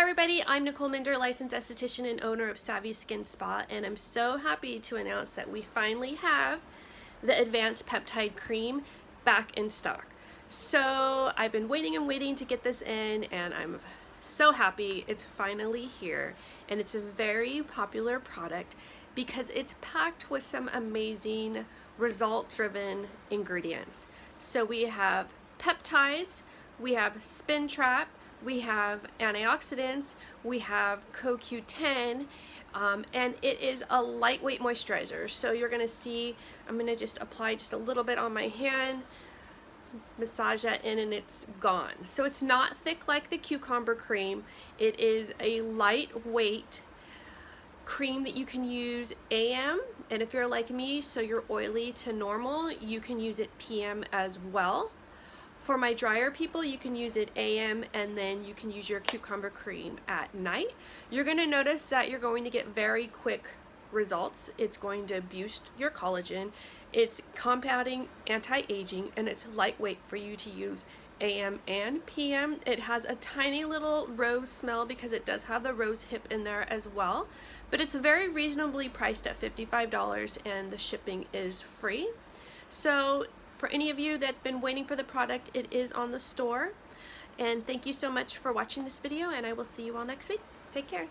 everybody, I'm Nicole Minder, licensed esthetician and owner of Savvy Skin Spa, and I'm so happy to announce that we finally have the Advanced Peptide Cream back in stock. So I've been waiting and waiting to get this in, and I'm so happy it's finally here. And it's a very popular product because it's packed with some amazing result-driven ingredients. So we have peptides, we have spin trap, we have antioxidants, we have CoQ10, and it is a lightweight moisturizer. So you're gonna see, I'm gonna just apply just a little bit on my hand, massage that in, and it's gone. So it's not thick like the cucumber cream. It is a lightweight cream that you can use AM, and if you're like me, so you're oily to normal, you can use it PM as well. For my drier people, you can use it AM, and then you can use your cucumber cream at night. You're going to notice that you're going to get very quick results. It's going to boost your collagen. It's compounding, anti-aging, and it's lightweight for you to use AM and PM. It has a tiny little rose smell because it does have the rose hip in there as well. But it's very reasonably priced at $55, and the shipping is free. So for any of you that have been waiting for the product, it is on the store. And thank you so much for watching this video, and I will see you all next week. Take care.